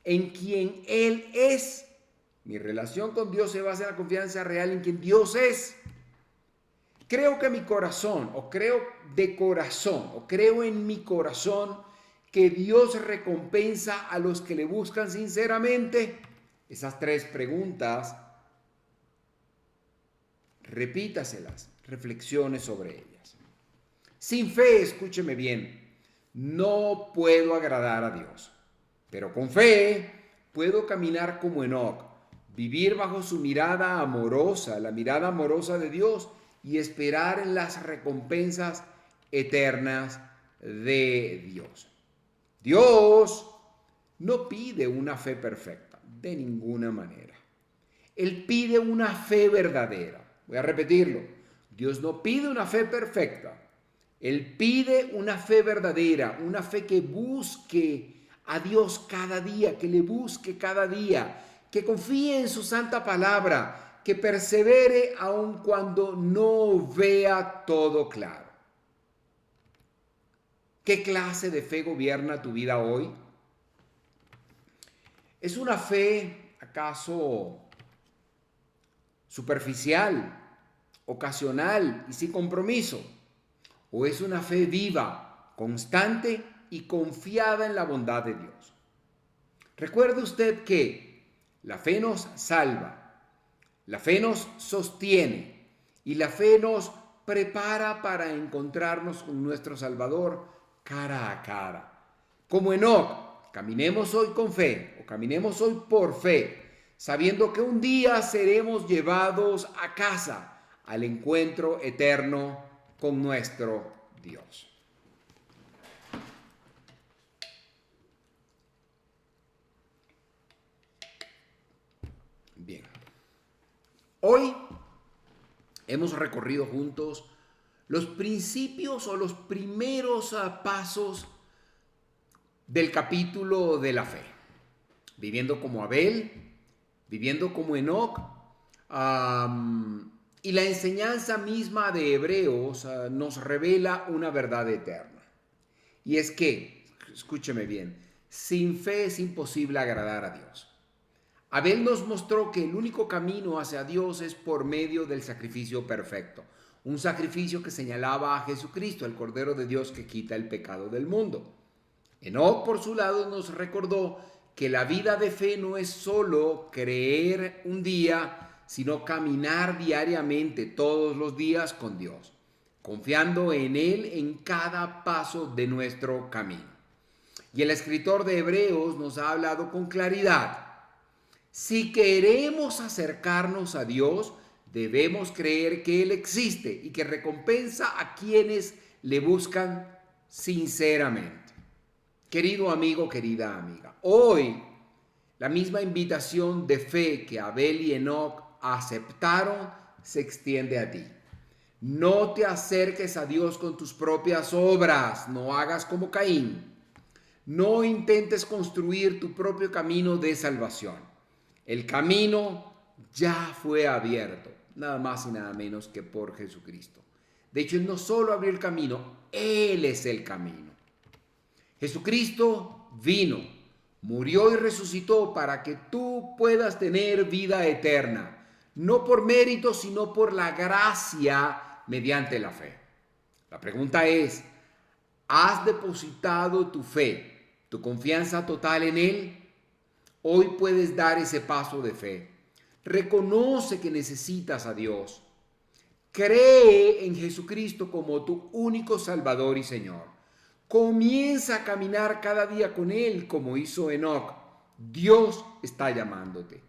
en quien Él es. Mi relación con Dios se basa en la confianza real en quien Dios es. Creo que mi corazón, o creo de corazón, o creo en mi corazón que Dios recompensa a los que le buscan sinceramente. Esas tres preguntas, repítaselas, reflexione sobre ellas. Sin fe, escúcheme bien, no puedo agradar a Dios. Pero con fe puedo caminar como Enoc, vivir bajo su mirada amorosa, la mirada amorosa de Dios, y esperar en las recompensas eternas de Dios. Dios no pide una fe perfecta, de ninguna manera. Él pide una fe verdadera. Voy a repetirlo. Dios no pide una fe perfecta. Él pide una fe verdadera, una fe que busque a Dios cada día, que le busque cada día, que confíe en su santa palabra, que persevere aun cuando no vea todo claro. ¿Qué clase de fe gobierna tu vida hoy? ¿Es una fe acaso superficial, ocasional y sin compromiso? ¿O es una fe viva, constante y confiada en la bondad de Dios? Recuerde usted que la fe nos salva, la fe nos sostiene y la fe nos prepara para encontrarnos con nuestro Salvador cara a cara. Como Enoc, caminemos hoy con fe o caminemos hoy por fe, sabiendo que un día seremos llevados a casa al encuentro eterno con nuestro Dios. Bien. Hoy hemos recorrido juntos los principios o los primeros pasos del capítulo de la fe. Viviendo como Abel, viviendo como Enoc, y la enseñanza misma de Hebreos nos revela una verdad eterna. Y es que, escúcheme bien, sin fe es imposible agradar a Dios. Abel nos mostró que el único camino hacia Dios es por medio del sacrificio perfecto. Un sacrificio que señalaba a Jesucristo, el Cordero de Dios que quita el pecado del mundo. Enoc, por su lado, nos recordó que la vida de fe no es solo creer un día, sino caminar diariamente, todos los días con Dios, confiando en Él en cada paso de nuestro camino. Y el escritor de Hebreos nos ha hablado con claridad. Si queremos acercarnos a Dios, debemos creer que Él existe y que recompensa a quienes le buscan sinceramente. Querido amigo, querida amiga, hoy la misma invitación de fe que Abel y Enoc aceptaron se extiende a ti. No te acerques a Dios con tus propias obras, no hagas como Caín. No intentes construir tu propio camino de salvación. El camino ya fue abierto, nada más y nada menos que por Jesucristo. De hecho, Él no solo abrió el camino, Él es el camino. Jesucristo vino, murió y resucitó para que tú puedas tener vida eterna. No por mérito, sino por la gracia mediante la fe. La pregunta es, ¿has depositado tu fe, tu confianza total en Él? Hoy puedes dar ese paso de fe. Reconoce que necesitas a Dios. Cree en Jesucristo como tu único Salvador y Señor. Comienza a caminar cada día con Él como hizo Enoc. Dios está llamándote.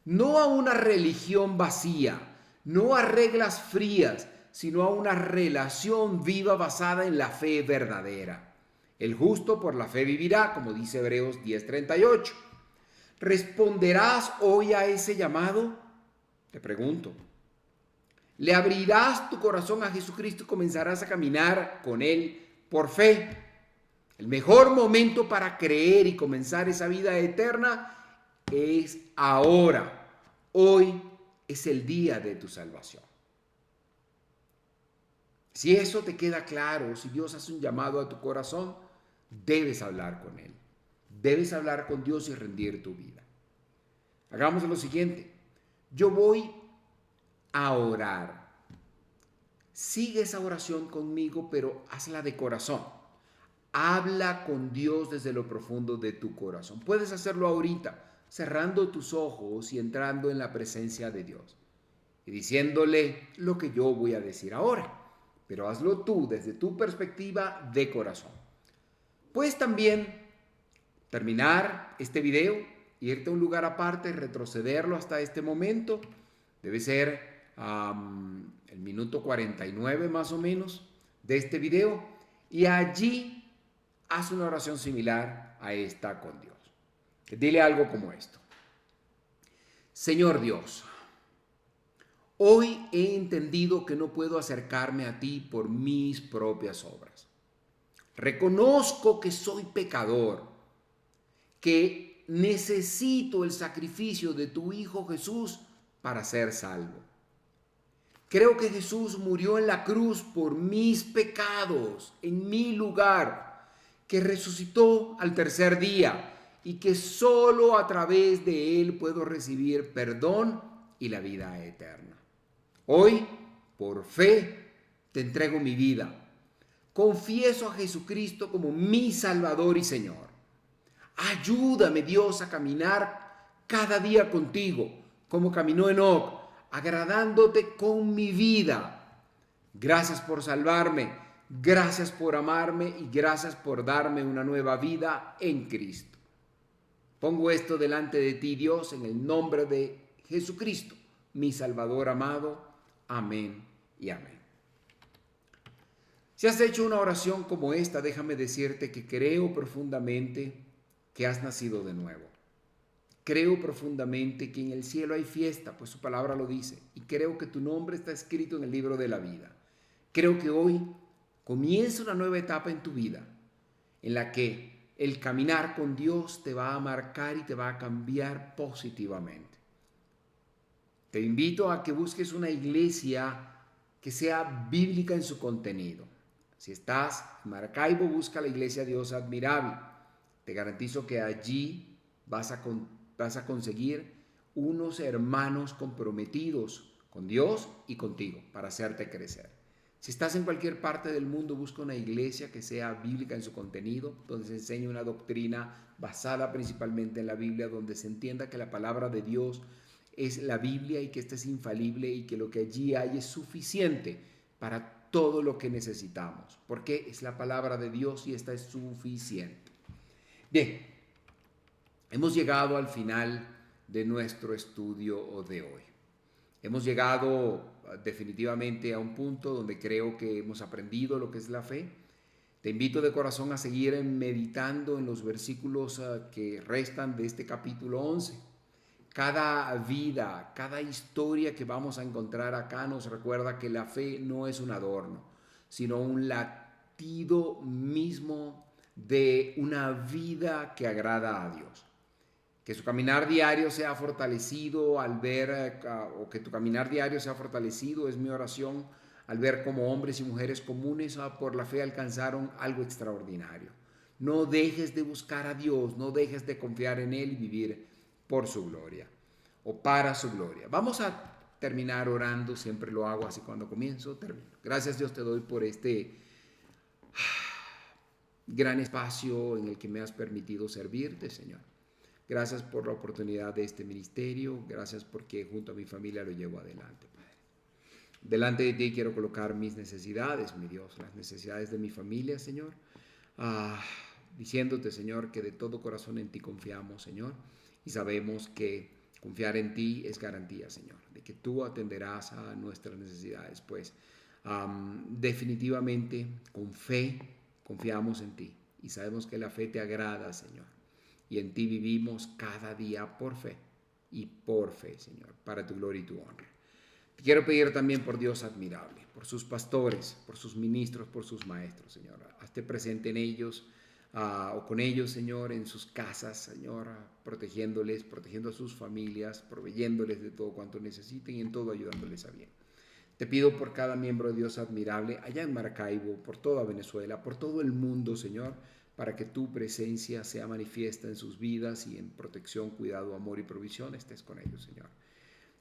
No a una religión vacía, no a reglas frías, sino a una relación viva basada en la fe verdadera. El justo por la fe vivirá, como dice Hebreos 10:38. ¿Responderás hoy a ese llamado? Te pregunto. ¿Le abrirás tu corazón a Jesucristo y comenzarás a caminar con Él por fe? El mejor momento para creer y comenzar esa vida eterna es ahora. Hoy es el día de tu salvación. Si eso te queda claro, si Dios hace un llamado a tu corazón, debes hablar con Él. Debes hablar con Dios y rendir tu vida. Hagamos lo siguiente. Yo voy a orar. Sigue esa oración conmigo, pero hazla de corazón. Habla con Dios desde lo profundo de tu corazón. Puedes hacerlo ahorita, cerrando tus ojos y entrando en la presencia de Dios y diciéndole lo que yo voy a decir ahora, pero hazlo tú desde tu perspectiva de corazón. Puedes también terminar este video, irte a un lugar aparte, retrocederlo hasta este momento. Debe ser el minuto 49 más o menos de este video. Y allí haz una oración similar a esta con Dios. Dile algo como esto. Señor Dios, hoy he entendido que no puedo acercarme a ti por mis propias obras. Reconozco que soy pecador, que necesito el sacrificio de tu Hijo Jesús para ser salvo. Creo que Jesús murió en la cruz por mis pecados, en mi lugar, que resucitó al tercer día y que solo a través de Él puedo recibir perdón y la vida eterna. Hoy, por fe, te entrego mi vida. Confieso a Jesucristo como mi Salvador y Señor. Ayúdame, Dios, a caminar cada día contigo, como caminó Enoc, agradándote con mi vida. Gracias por salvarme, gracias por amarme y gracias por darme una nueva vida en Cristo. Pongo esto delante de ti, Dios, en el nombre de Jesucristo, mi Salvador amado. Amén y amén. Si has hecho una oración como esta, déjame decirte que creo profundamente que has nacido de nuevo. Creo profundamente que en el cielo hay fiesta, pues su palabra lo dice, y creo que tu nombre está escrito en el libro de la vida. Creo que hoy comienza una nueva etapa en tu vida, en la que el caminar con Dios te va a marcar y te va a cambiar positivamente. Te invito a que busques una iglesia que sea bíblica en su contenido. Si estás en Maracaibo, busca la iglesia Dios Admirable. Te garantizo que allí vas a conseguir unos hermanos comprometidos con Dios y contigo para hacerte crecer. Si estás en cualquier parte del mundo, busca una iglesia que sea bíblica en su contenido, donde se enseñe una doctrina basada principalmente en la Biblia, donde se entienda que la palabra de Dios es la Biblia y que esta es infalible y que lo que allí hay es suficiente para todo lo que necesitamos, porque es la palabra de Dios y esta es suficiente. Bien, hemos llegado al final de nuestro estudio de hoy. Hemos llegado definitivamente a un punto donde creo que hemos aprendido lo que es la fe. Te invito de corazón a seguir meditando en los versículos que restan de este capítulo 11. Cada vida, cada historia que vamos a encontrar acá nos recuerda que la fe no es un adorno, sino un latido mismo de una vida que agrada a Dios. Que su caminar diario sea fortalecido al ver, o que tu caminar diario sea fortalecido, es mi oración, al ver cómo hombres y mujeres comunes por la fe alcanzaron algo extraordinario. No dejes de buscar a Dios, no dejes de confiar en Él y vivir por su gloria o para su gloria. Vamos a terminar orando, siempre lo hago así cuando comienzo, termino. Gracias Dios te doy por este gran espacio en el que me has permitido servirte, Señor. Gracias por la oportunidad de este ministerio. Gracias porque junto a mi familia lo llevo adelante, Padre. Delante de ti quiero colocar mis necesidades, mi Dios, las necesidades de mi familia, Señor. Diciéndote, Señor, que de todo corazón en ti confiamos, Señor. Y sabemos que confiar en ti es garantía, Señor, de que tú atenderás a nuestras necesidades. Pues definitivamente con fe confiamos en ti y sabemos que la fe te agrada, Señor. Y en ti vivimos cada día por fe y por fe, Señor, para tu gloria y tu honra. Te quiero pedir también por Dios admirable, por sus pastores, por sus ministros, por sus maestros, Señor. Hazte presente en ellos o con ellos, Señor, en sus casas, Señor, protegiéndoles, protegiendo a sus familias, proveyéndoles de todo cuanto necesiten y en todo ayudándoles a bien. Te pido por cada miembro de Dios admirable allá en Maracaibo, por toda Venezuela, por todo el mundo, Señor, para que tu presencia sea manifiesta en sus vidas y en protección, cuidado, amor y provisión estés con ellos, Señor.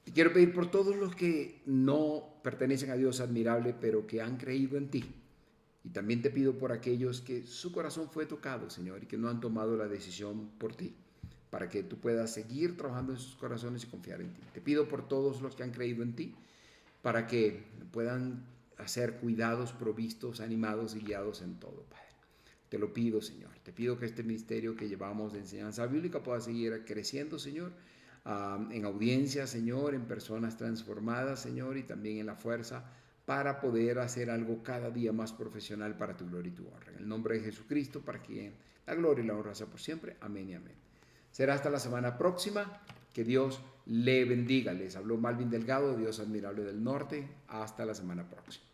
Te quiero pedir por todos los que no pertenecen a Dios admirable, pero que han creído en ti. Y también te pido por aquellos que su corazón fue tocado, Señor, y que no han tomado la decisión por ti, para que tú puedas seguir trabajando en sus corazones y confiar en ti. Te pido por todos los que han creído en ti, para que puedan ser cuidados, provistos, animados y guiados en todo, Padre. Te lo pido, Señor. Te pido que este ministerio que llevamos de enseñanza bíblica pueda seguir creciendo, Señor, en audiencia, Señor, en personas transformadas, Señor, y también en la fuerza para poder hacer algo cada día más profesional para tu gloria y tu honra. En el nombre de Jesucristo, para quien la gloria y la honra sea por siempre. Amén y amén. Será hasta la semana próxima. Que Dios le bendiga. Les habló Malvin Delgado, Dios Admirable del Norte. Hasta la semana próxima.